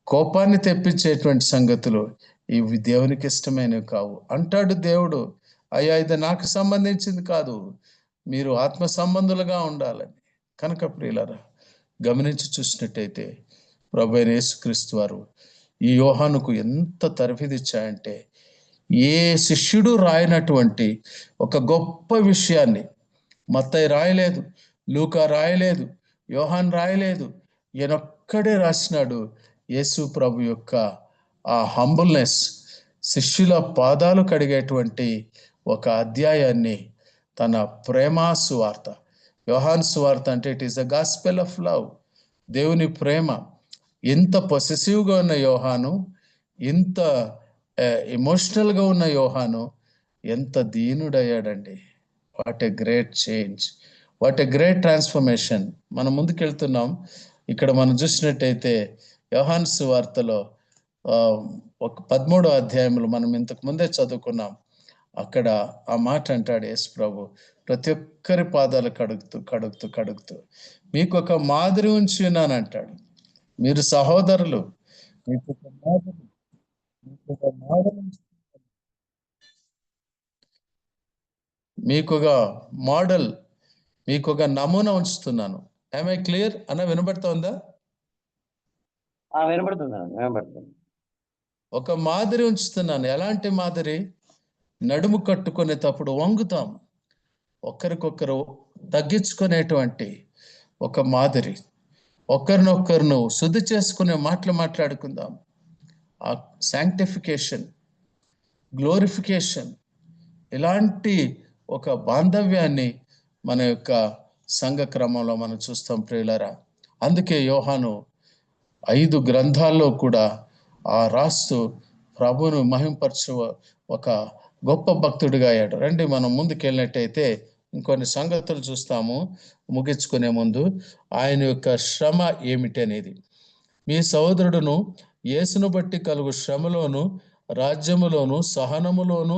కోపాన్ని తెప్పించేటువంటి సంగతులు ఇవి దేవునికి ఇష్టమైనవి కావు అంటాడు దేవుడు. అయ్యా, ఇది నాకు సంబంధించింది కాదు, మీరు ఆత్మ సంబంధులుగా ఉండాలని. కనుక ప్రియులారా, గమనించి చూసినట్టయితే ప్రభు అయిన యేసుక్రీస్తు వారు ఈ యోహానుకు ఎంత తరఫిదిచ్చాయంటే, ఏ శిష్యుడు రాయనటువంటి ఒక గొప్ప విషయాన్ని మత్తయి రాయలేదు, లూకా రాయలేదు, యోహాన్ రాయలేదు, ఈయనొక్కడే రాసినాడు. యేసు ప్రభు యొక్క ఆ హంబుల్నెస్, శిష్యుల పాదాలు కడిగేటువంటి ఒక అధ్యాయాన్ని తన ప్రేమా సువార్త, యోహాన్ సువార్త అంటే it is the gospel of love, దేవుని ప్రేమ. ఇంత పొసెసివ్గా ఉన్న యోహాను, ఇంత ఎమోషనల్గా ఉన్న యోహాను ఎంత దీనుడయ్యాడండి. What a great change, what a great transformation. మనం ముందుకెళ్తున్నాం. ఇక్కడ మనం చూసినట్టయితే యోహాను సువార్తలో ఒక 13వ అధ్యాయంలో మనం ఇంతకు ముందే చదువుకున్నాం. అక్కడ ఆ మాట అంటాడు యేసు ప్రభు, ప్రతి ఒక్కరి పాదాలు కడుగుతూ కడుగుతూ కడుగుతూ మీకు ఒక మాదిరి ఉంచి ఉన్నాను అంటాడు. మీరు సహోదరులు, మీకు ఒక మాదిరి, మీకు ఒక మోడల్, మీకు ఒక నమూనా ఉంచుతున్నాను. ఐ క్లియర్ అన్న? వినబడుతోందా? వినబడుతుంది. ఒక మాదిరి ఉంచుతున్నాను. ఎలాంటి మాదిరి? నడుము కట్టుకునేటప్పుడు వంగుతాం, ఒకరికొకరు తగ్గించుకునేటువంటి ఒక మాదిరి. ఒకరినొకరును శుద్ధి చేసుకునే మాటలు మాట్లాడుకుందాం. ఆ శాంక్టిఫికేషన్, గ్లోరిఫికేషన్, ఇలాంటి ఒక బాంధవ్యాన్ని మన యొక్క సంఘ క్రమంలో మనం చూస్తాం ప్రియులారా. అందుకే యోహాను 5 గ్రంథాల్లో కూడా రాస్తూ ప్రభువును మహింపరచు ఒక గొప్ప భక్తుడిగా అయ్యాడు. రండి మనం ముందుకెళ్ళినట్టయితే ఇంకొన్ని సంగతులు చూస్తాము ముగించుకునే ముందు. ఆయన యొక్క శ్రమ ఏమిటి అనేది. మీ సహోదరుడును యేసును బట్టి కలుగు శ్రమలోను, రాజ్యములోను, సహనములోను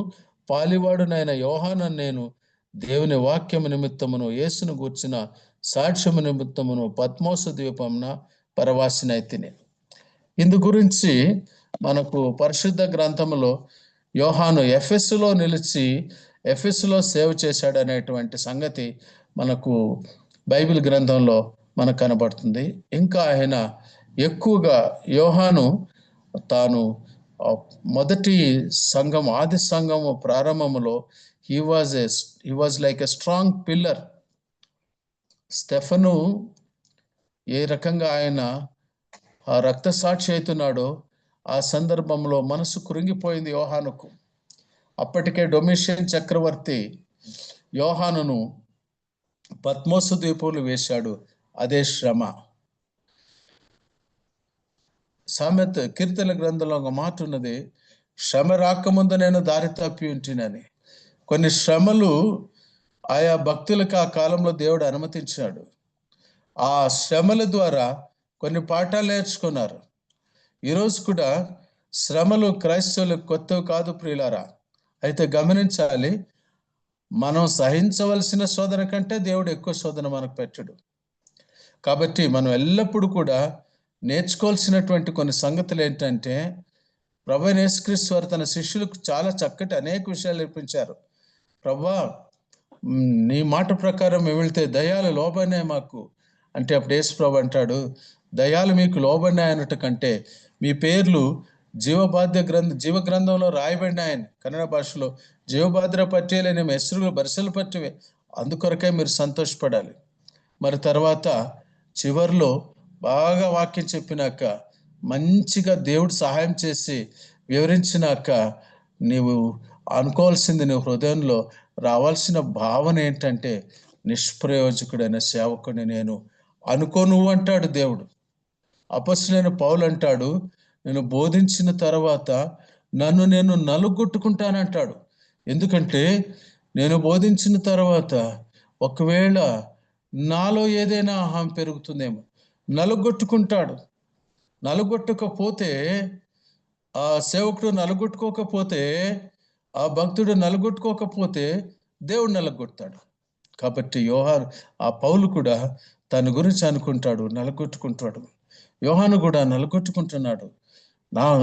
పాలివాడునైన యోహాను నేను దేవుని వాక్యము నిమిత్తమును, యేసును గూర్చిన సాక్ష్యము నిమిత్తమును పద్మోసు ద్వీపమున పరవాసినైతిని. ఇందు గురించి మనకు పరిశుద్ధ గ్రంథములో యోహాను ఎఫెసులో నిలిచి ఎఫెసులో సేవ చేశాడు అనేటువంటి సంగతి మనకు బైబిల్ గ్రంథంలో మనకు కనబడుతుంది. ఇంకా ఆయన ఎక్కువగా యోహాను తాను మొదటి సంఘం, ఆది సంఘము ప్రారంభములో he was like a strong pillar. స్టెఫను ఏ రకంగా ఆయన ఆ రక్త సాక్షి అవుతున్నాడో ఆ సందర్భంలో మనసు కృంగిపోయింది యోహానుకు. అప్పటికే డొమిషియన్ చక్రవర్తి యోహానును పద్మోసు ద్వీపంలో వేశాడు. అదే శ్రమ. సామెత కీర్తన గ్రంథంలో ఒక మాట ఉన్నది, శ్రమ రాకముందు నేను దారి తప్పి ఉంటినని. కొన్ని శ్రమలు ఆయా భక్తులకు ఆ కాలంలో దేవుడు అనుమతించాడు. ఆ శ్రమల ద్వారా కొన్ని పాఠాలు నేర్చుకున్నారు. ఈరోజు కూడా శ్రమలు క్రైస్తవులకు కొత్తవి కాదు ప్రియులారా. అయితే గమనించాలి, మనం సహించవలసిన శోధన కంటే దేవుడు ఎక్కువ శోధన మనకు పెట్టడు. కాబట్టి మనం ఎల్లప్పుడూ కూడా నేర్చుకోవాల్సినటువంటి కొన్ని సంగతులు ఏంటంటే, ప్రభువైన యేసుక్రీస్తు వారు తన శిష్యులకు చాలా చక్కటి అనేక విషయాలు నేర్పించారు. ప్రభువా, నీ మాట ప్రకారం మేము వెళ్తే దయ్యాలు లోబడినాయి మాకు అంటే, అప్పుడు యేసు ప్రభు అంటాడు, దయ్యాలు మీకు లోబడినాయి అన్నట్టు కంటే మీ పేర్లు జీవ గ్రంథంలో రాయబడినాయని. కన్నడ భాషలో జీవభాద్ర పట్టేలే మేము ಹೆಸರುಗಳು బరిసెలు పట్టివే, అందుకొరకే మీరు సంతోషపడాలి. మరి తర్వాత చివరిలో బాగా వాక్యం చెప్పినాక, మంచిగా దేవుడు సహాయం చేసి వివరించినాక, నీవు అనుకోవాల్సింది నీ హృదయంలో రావాల్సిన భావన ఏంటంటే, నిష్ప్రయోజకుడైన సేవకుని నేను అనుకోను అంటాడు దేవుడు. అపొస్తలుడైన పౌలు అంటాడు, నేను బోధించిన తర్వాత నన్ను నేను నలుగొట్టుకుంటానంటాడు. ఎందుకంటే నేను బోధించిన తర్వాత ఒకవేళ నాలో ఏదైనా అహం పెరుగుతుందేమో, నలుగొట్టుకుంటాడు. నలుగొట్టకపోతే, ఆ సేవకుడు నలుగొట్టుకోకపోతే, ఆ భక్తుడు నలుగొట్టుకోకపోతే దేవుడు నలుగొడతాడు. కాబట్టి ఆ పౌలు కూడా తన గురించి అనుకుంటాడు, నలగొట్టుకుంటాడు. యోహాను కూడా నలగొట్టుకుంటున్నాడు.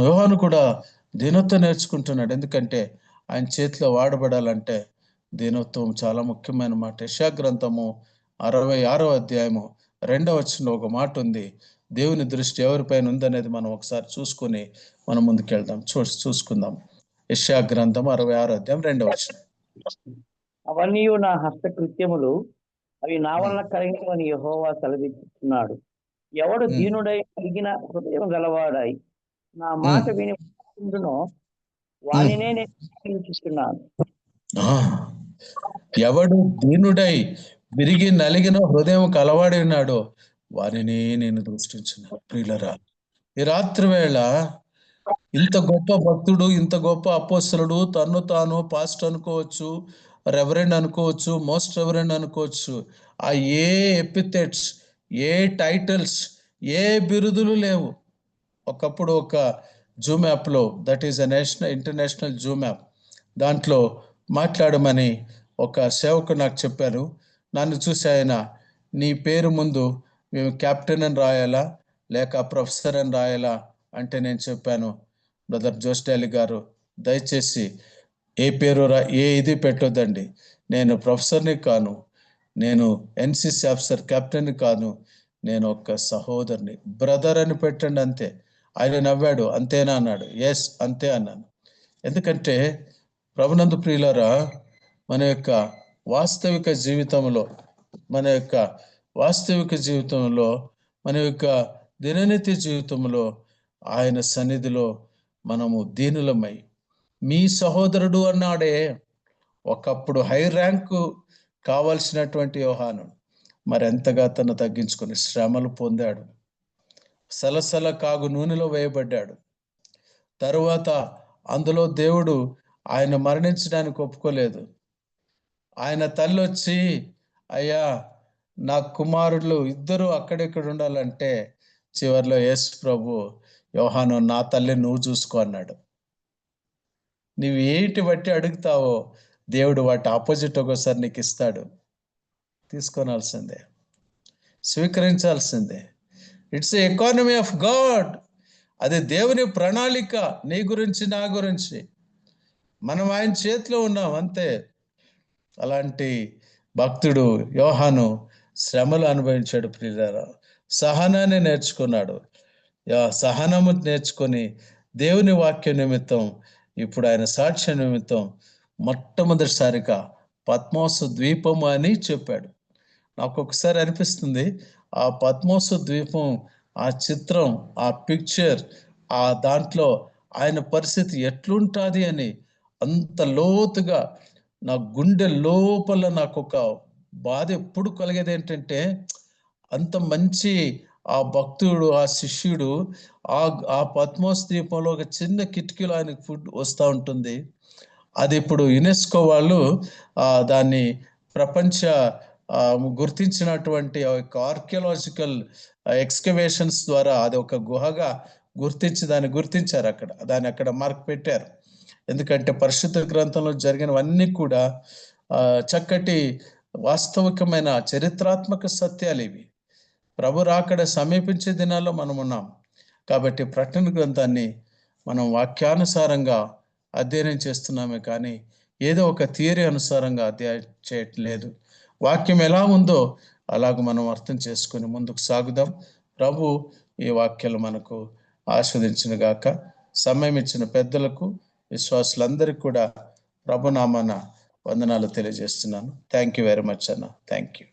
యోహాను కూడా దీనత్వం నేర్చుకుంటున్నాడు. ఎందుకంటే ఆయన చేతిలో వాడబడాలంటే దీనత్వం చాలా ముఖ్యమైన మాట. యెషయా గ్రంథము 66వ అధ్యాయము 2వ వచనంలో ఒక మాట ఉంది. దేవుని దృష్టి ఎవరిపైన ఉందనేది మనం ఒకసారి చూసుకొని మనం ముందుకెళ్దాం. చూసుకుందాం. యెషయా గ్రంథం 66వ అధ్యాయం 2వ వచనం. అవన్నీ నా హస్తకృత్యములు, అవి నా వలన కలిగినవని యెహోవా సెలవిస్తున్నాడు. ఎవడు దీనుడై కలిగిన హృదయం గలవాడై నా మాట విని వానినే నేను చూస్తున్నాను. ఎవడు దీనుడై విరిగి నలిగిన హృదయం కలవాడి ఉన్నాడో వారిని నేను దృష్టించున్నాను. ప్రియులరా, ఈ రాత్రి వేళ ఇంత గొప్ప భక్తుడు, ఇంత గొప్ప అపోస్తలుడు, తన్ను తాను పాస్టర్ అనుకోవచ్చు, రెవరెండ్ అనుకోవచ్చు, మోస్ట్ రెవరెండ్ అనుకోవచ్చు, ఆ ఏ ఎపిథెట్స్, ఏ టైటిల్స్, ఏ బిరుదులు లేవు. ఒకప్పుడు ఒక జూమ్ యాప్లో, that is international Zoom app, దాంట్లో మాట్లాడమని ఒక సేవకు నాకు చెప్పారు. నన్ను చూసి ఆయన, నీ పేరు ముందు మేము కెప్టెన్ అని రాయాలా లేక ప్రొఫెసర్ అని రాయాలా అంటే నేను చెప్పాను, బ్రదర్ జోస్డాలి గారు, దయచేసి ఏ పేరు ఏ ఇది పెట్టొద్దండి. నేను ప్రొఫెసర్ని కాను, నేను ఎన్సిసి ఆఫీసర్ కెప్టెన్ని కాను, నేను ఒక సహోదరుని, బ్రదర్ అని పెట్టండి అంతే. ఆయన నవ్వాడు. అంతేనా అన్నాడు. ఎస్ అంతే అన్నాను. ఎందుకంటే ప్రభునందు ప్రియులారా, మన యొక్క వాస్తవిక జీవితంలో మన యొక్క దిననిత్య జీవితంలో ఆయన సన్నిధిలో మనము దీనులమై, మీ సహోదరుడు అన్నాడే. ఒకప్పుడు హై ర్యాంకు కావాల్సినటువంటి యోహాను మరెంతగా తను తగ్గించుకొని శ్రమలు పొందాడు. సలసల కాగు నూనెలో వేయబడ్డాడు. తరువాత అందులో దేవుడు ఆయన మరణించడానికి ఒప్పుకోలేదు. ఆయన తల్లి వచ్చి, అయ్యా నా కుమారులు ఇద్దరు అక్కడెక్కడ ఉండాలంటే చివరిలో యేసు ప్రభు, యోహాను నా తల్లి నువ్వు చూసుకో అన్నాడు. నువ్వు ఏంటి బట్టి అడుగుతావో దేవుడు వాటి ఆపోజిట్ ఒకసారి నీకు ఇస్తాడు. తీసుకోనాల్సిందే, స్వీకరించాల్సిందే. It's economy of God. అది దేవుని ప్రణాళిక నీ గురించి, నా గురించి. మనం ఆయన చేతిలో ఉన్నాం అంతే. అలాంటి భక్తుడు యోహాను శ్రమలు అనుభవించాడు. ప్రియులారా, సహనాన్ని నేర్చుకున్నాడు. సహనము నేర్చుకొని దేవుని వాక్య నిమిత్తం, ఇప్పుడు ఆయన సాక్ష్య నిమిత్తం మొట్టమొదటిసారిగా పద్మోసు ద్వీపము అని చెప్పాడు. నాకు ఒకసారి అనిపిస్తుంది, ఆ పద్మోసు ద్వీపం, ఆ చిత్రం, ఆ పిక్చర్, ఆ దాంట్లో ఆయన పరిస్థితి ఎట్లుంటుంది అని అంత లోతుగా నా గుండె లోపల నాకు ఒక బాధ ఎప్పుడు కలిగేది ఏంటంటే, అంత మంచి ఆ భక్తుడు, ఆ శిష్యుడు ఆ పద్మోస్ ద్వీపంలో ఒక చిన్న కిటికీలో ఆయనకు ఫుడ్ వస్తూ ఉంటుంది. అది ఇప్పుడు యునెస్కో వాళ్ళు దాన్ని ప్రపంచ గుర్తించినటువంటి ఆర్కియలాజికల్ ఎక్స్కవేషన్స్ ద్వారా అది ఒక గుహగా దాన్ని గుర్తించారు. దాన్ని అక్కడ మార్క్ పెట్టారు. ఎందుకంటే పరిశుద్ధ గ్రంథంలో జరిగినవన్నీ కూడా చక్కటి వాస్తవికమైన చరిత్రాత్మక సత్యాలు ఇవి. ప్రభు రాకడ సమీపించే దినాల్లో మనం ఉన్నాం. కాబట్టి ప్రకటన గ్రంథాన్ని మనం వాక్యానుసారంగా అధ్యయనం చేస్తున్నామే కానీ ఏదో ఒక థియరీ అనుసారంగా అధ్యయనం చేయట్లేదు. వాక్యం ఎలా ఉందో అలాగ మనం అర్థం చేసుకొని ముందుకు సాగుదాం. ప్రభు ఈ వాక్యాలు మనకు ఆస్వాదించిన గాక. సమయం ఇచ్చిన పెద్దలకు, విశ్వాసులందరికీ కూడా ప్రభునామాన వందనాలు తెలియజేస్తున్నాను. థ్యాంక్ యూ వెరీ మచ్ అన్న. Thank you.